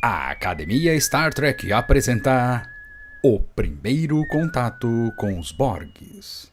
A Academia Star Trek apresenta O Primeiro Contato com os Borgs.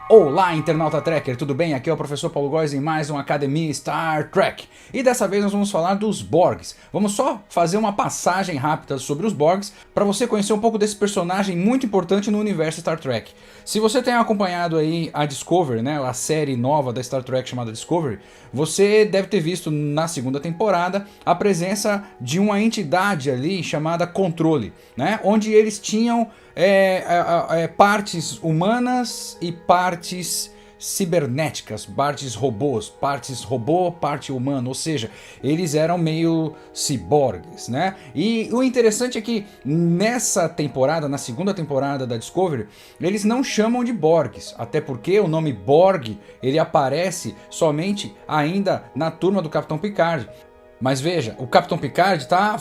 Olá, internauta Trekker, tudo bem? Aqui é o professor Paulo Góes em mais um Academia Star Trek. E dessa vez nós vamos falar dos Borgs. Vamos só fazer uma passagem rápida sobre os Borgs para você conhecer um pouco desse personagem muito importante no universo Star Trek. Se você tem acompanhado aí a Discovery, né, a série nova da Star Trek chamada Discovery, você deve ter visto na segunda temporada a presença de uma entidade ali chamada Controle, né, onde eles tinham partes humanas e partes cibernéticas, partes robôs, partes robô, parte humana, ou seja, eles eram meio ciborgues, né? E o interessante é que nessa temporada, na segunda temporada da Discovery, eles não chamam de Borgs, até porque o nome Borg, ele aparece somente ainda na turma do Capitão Picard. Mas veja, o Capitão Picard tá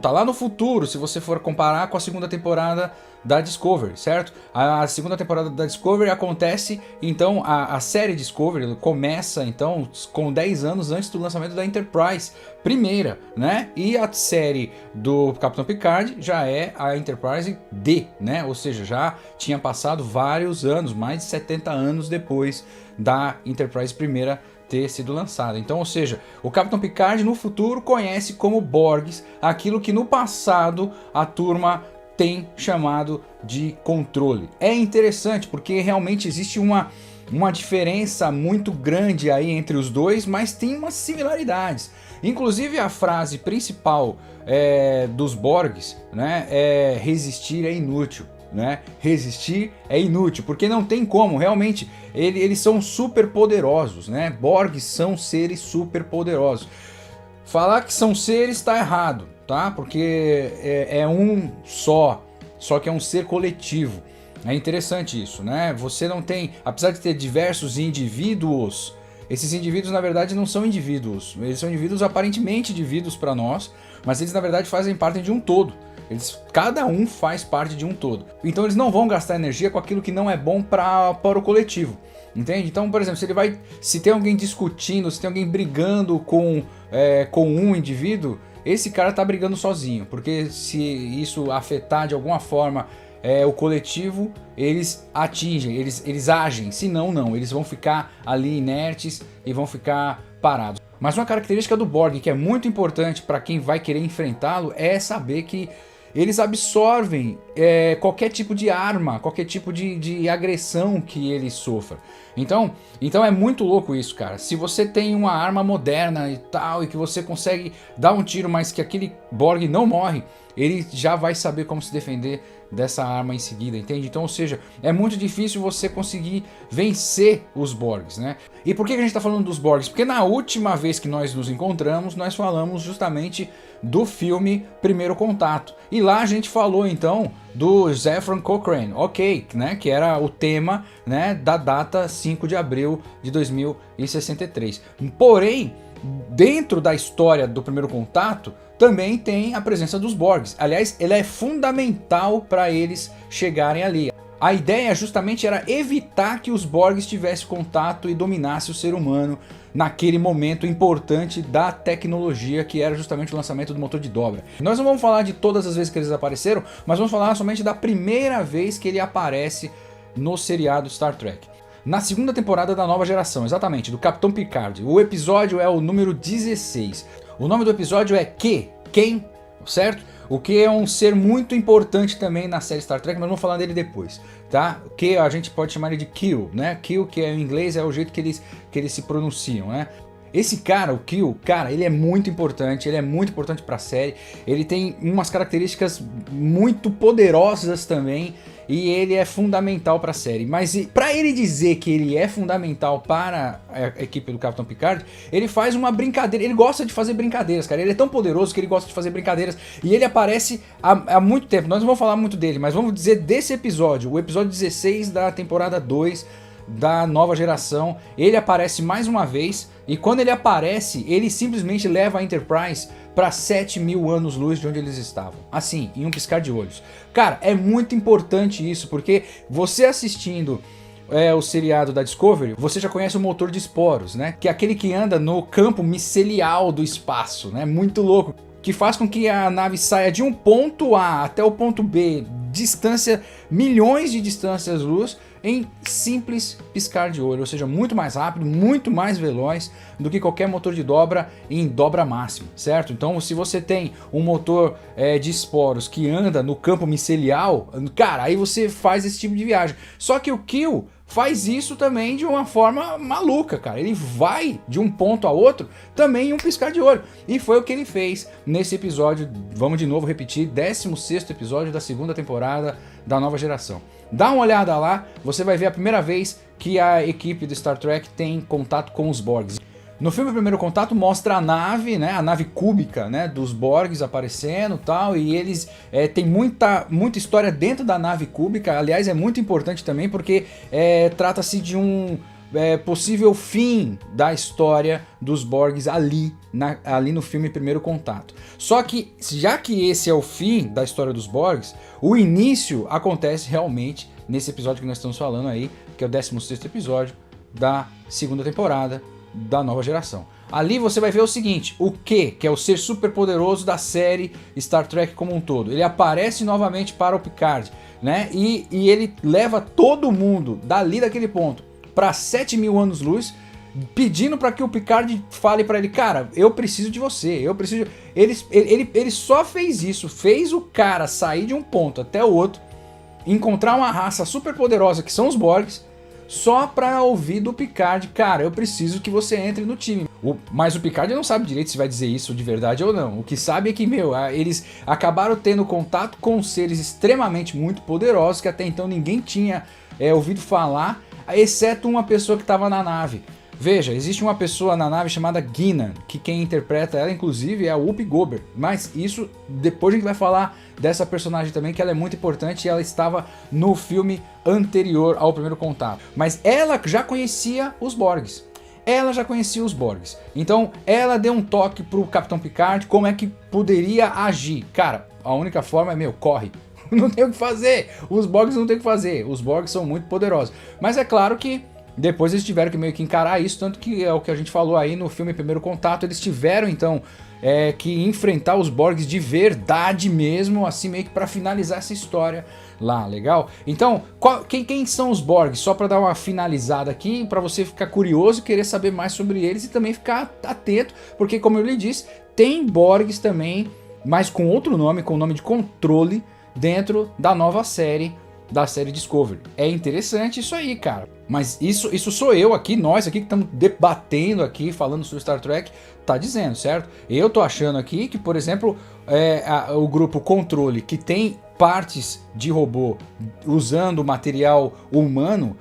lá no futuro, se você for comparar com a segunda temporada da Discovery, certo? A segunda temporada da Discovery acontece, então a série Discovery começa então com 10 anos antes do lançamento da Enterprise primeira, né? E a série do Capitão Picard já é a Enterprise D, né? Ou seja, já tinha passado vários anos, mais de 70 anos depois da Enterprise primeira ter sido lançada. Então, ou seja, o Capitão Picard no futuro conhece como Borgs aquilo que no passado a turma tem chamado de controle. É interessante porque realmente existe uma diferença muito grande aí entre os dois, mas tem umas similaridades. Inclusive a frase principal dos Borgs, né, é resistir é inútil. Né? Resistir é inútil, porque não tem como, realmente, eles são super poderosos, né? Borgs são seres super poderosos. Falar que são seres está errado, tá? Porque é um só que é um ser coletivo. É interessante isso, né? Você não tem, apesar de ter diversos indivíduos, esses indivíduos na verdade não são indivíduos, eles são indivíduos aparentemente indivíduos para nós, mas eles na verdade fazem parte de um todo. Cada um faz parte de um todo. Então eles não vão gastar energia com aquilo que não é bom para o coletivo. Entende? Então, por exemplo, se tem alguém discutindo, se tem alguém brigando com um indivíduo, esse cara tá brigando sozinho. Porque se isso afetar de alguma forma o coletivo, eles atingem, eles agem. Se não, não. Eles vão ficar ali inertes e vão ficar parados. Mas uma característica do Borg que é muito importante para quem vai querer enfrentá-lo é saber que eles absorvem qualquer tipo de arma, qualquer tipo de agressão que ele sofra. Então é muito louco isso, cara. Se você tem uma arma moderna e tal, e que você consegue dar um tiro, mas que aquele Borg não morre, ele já vai saber como se defender dessa arma em seguida, entende? Então, ou seja, é muito difícil você conseguir vencer os Borgs, né? E por que a gente está falando dos Borgs? Porque na última vez que nós nos encontramos, nós falamos justamente do filme Primeiro Contato. E lá a gente falou então do Zefram Cochrane, ok, né? Que era o tema, né, da data 5 de abril de 2063. Porém, dentro da história do Primeiro Contato, também tem a presença dos Borgs. Aliás, ele é fundamental para eles chegarem ali. A ideia justamente era evitar que os Borgs tivessem contato e dominassem o ser humano naquele momento importante da tecnologia, que era justamente o lançamento do motor de dobra. Nós não vamos falar de todas as vezes que eles apareceram, mas vamos falar somente da primeira vez que ele aparece no seriado Star Trek. Na segunda temporada da nova geração, exatamente, do Capitão Picard. O episódio é o número 16. O nome do episódio é Quem, certo? O que é um ser muito importante também na série Star Trek, mas vamos falar dele depois, tá? Que a gente pode chamar ele de Kill, né? Kill, que em inglês é o jeito que eles se pronunciam, né? Esse cara, o Kill, cara, ele é muito importante pra série, ele tem umas características muito poderosas também, e ele é fundamental pra série. Mas pra ele dizer que ele é fundamental para a equipe do Capitão Picard, ele faz uma brincadeira, ele gosta de fazer brincadeiras, cara, ele é tão poderoso que ele gosta de fazer brincadeiras, e ele aparece há muito tempo. Nós não vamos falar muito dele, mas vamos dizer desse episódio, o episódio 16 da temporada 2, da nova geração. Ele aparece mais uma vez, e quando ele aparece, ele simplesmente leva a Enterprise para 7.000 anos-luz de onde eles estavam, assim, em um piscar de olhos. Cara, é muito importante isso, porque você assistindo o seriado da Discovery, você já conhece o motor de esporos, né? Que é aquele que anda no campo micelial do espaço, né? Muito louco. Que faz com que a nave saia de um ponto A até o ponto B, distância, milhões de distâncias-luz, em simples piscar de olho, ou seja, muito mais rápido, muito mais veloz do que qualquer motor de dobra em dobra máxima, certo? Então, se você tem um motor de esporos que anda no campo micelial, cara, aí você faz esse tipo de viagem. Só que o Q faz isso também de uma forma maluca, cara. Ele vai de um ponto a outro também em um piscar de olho. E foi o que ele fez nesse episódio, vamos de novo repetir, 16º episódio da segunda temporada da Nova Geração. Dá uma olhada lá, você vai ver a primeira vez que a equipe do Star Trek tem contato com os Borgs. No filme Primeiro Contato mostra a nave, né, a nave cúbica, né, dos Borgs aparecendo e tal, e eles tem muita história dentro da nave cúbica. Aliás, é muito importante também porque trata-se de um possível fim da história dos Borgs ali no filme Primeiro Contato. Só que, já que esse é o fim da história dos Borgs, o início acontece realmente nesse episódio que nós estamos falando aí, que é o 16º episódio da segunda temporada da Nova Geração. Ali você vai ver o seguinte, o Q, que é o ser super poderoso da série Star Trek como um todo, ele aparece novamente para o Picard, né? E ele leva todo mundo dali daquele ponto para 7.000 anos-luz, pedindo para que o Picard fale para ele, cara, eu preciso de você, eu preciso... Ele só fez isso, fez o cara sair de um ponto até o outro, encontrar uma raça super poderosa que são os Borgs, só pra ouvir do Picard, cara, eu preciso que você entre no time. Mas o Picard não sabe direito se vai dizer isso de verdade ou não. O que sabe é que, eles acabaram tendo contato com seres extremamente muito poderosos que até então ninguém tinha ouvido falar, exceto uma pessoa que estava na nave. Veja, existe uma pessoa na nave chamada Guinan, que quem interpreta ela, inclusive, é a Whoopi Goldberg. Mas isso, depois a gente vai falar dessa personagem também, que ela é muito importante e ela estava no filme anterior ao Primeiro Contato. Mas ela já conhecia os Borgs. Então, ela deu um toque pro Capitão Picard como é que poderia agir. Cara, a única forma é, corre. Não tem o que fazer. Os Borgs não tem o que fazer. Os Borgs são muito poderosos. Mas é claro que depois eles tiveram que meio que encarar isso, tanto que é o que a gente falou aí no filme Primeiro Contato, eles tiveram então que enfrentar os Borgs de verdade mesmo, assim meio que pra finalizar essa história lá, legal? Então, quem são os Borgs? Só pra dar uma finalizada aqui, pra você ficar curioso e querer saber mais sobre eles e também ficar atento, porque como eu lhe disse, tem Borgs também, mas com outro nome, com o nome de Controle, dentro da nova série, da série Discovery. É interessante isso aí, cara. Mas isso sou eu aqui, nós aqui que estamos debatendo aqui, falando sobre Star Trek, tá dizendo, certo? Eu tô achando aqui que, por exemplo, o grupo Controle, que tem partes de robô usando material humano,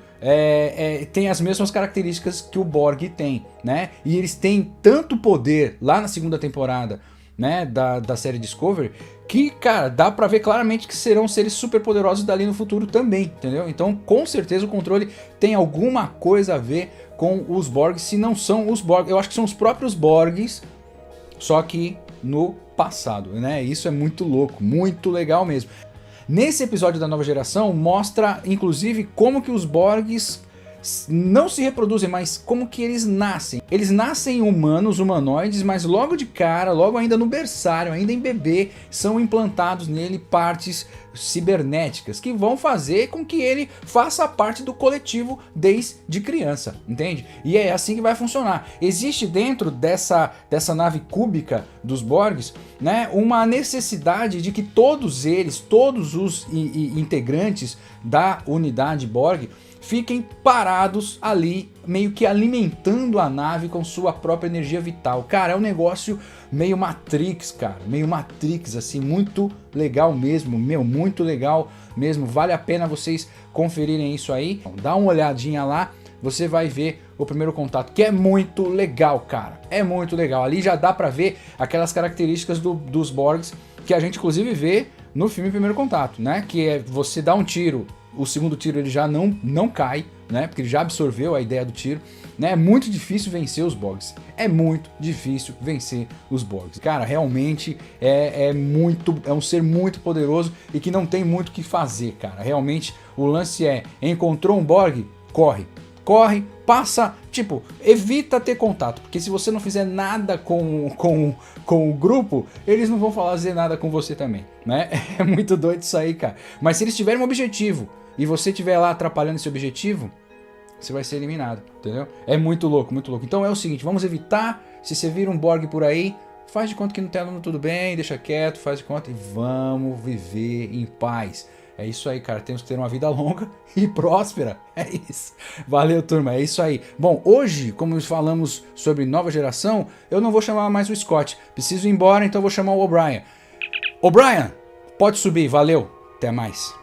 tem as mesmas características que o Borg tem, né? E eles têm tanto poder lá na segunda temporada, né, da série Discovery, que, cara, dá pra ver claramente que serão seres super poderosos dali no futuro também, entendeu? Então, com certeza o Controle tem alguma coisa a ver com os Borgs, se não são os Borgs, eu acho que são os próprios Borgs, só que no passado, né? Isso é muito louco, muito legal mesmo. Nesse episódio da Nova Geração, mostra, inclusive, como que os Borgs não se reproduzem, mas como que eles nascem. Eles nascem humanos, humanoides, mas logo de cara, logo ainda no berçário, ainda em bebê, são implantados nele partes cibernéticas que vão fazer com que ele faça parte do coletivo desde criança, entende? E é assim que vai funcionar. Existe dentro dessa nave cúbica dos Borgs, né, uma necessidade de que todos eles, todos os integrantes da unidade Borg, fiquem parados ali, meio que alimentando a nave com sua própria energia vital. Cara, é um negócio meio Matrix, cara, meio Matrix, assim, muito legal mesmo, muito legal mesmo. Vale a pena vocês conferirem isso aí. Dá uma olhadinha lá, você vai ver o Primeiro Contato, que é muito legal, cara, é muito legal. Ali já dá pra ver aquelas características dos Borgs que a gente inclusive vê no filme Primeiro Contato, né? Que é você dar um tiro, o segundo tiro ele já não cai, né? Porque ele já absorveu a ideia do tiro, né? É muito difícil vencer os Borgs. É muito difícil vencer os Borgs. Cara, realmente é um ser muito poderoso e que não tem muito o que fazer, cara. Realmente o lance encontrou um Borg, corre. Corre, passa, tipo, evita ter contato, porque se você não fizer nada com o grupo, eles não vão fazer nada com você também, né? É muito doido isso aí, cara. Mas se eles tiverem um objetivo e você estiver lá atrapalhando esse objetivo, você vai ser eliminado, entendeu? É muito louco, muito louco. Então é o seguinte, vamos evitar, se você vira um Borg por aí, faz de conta que não tá tudo bem, deixa quieto, faz de conta e vamos viver em paz. É isso aí, cara. Temos que ter uma vida longa e próspera. É isso. Valeu, turma. É isso aí. Bom, hoje, como falamos sobre nova geração, eu não vou chamar mais o Scott. Preciso ir embora, então eu vou chamar o O'Brien. O'Brien, pode subir. Valeu. Até mais.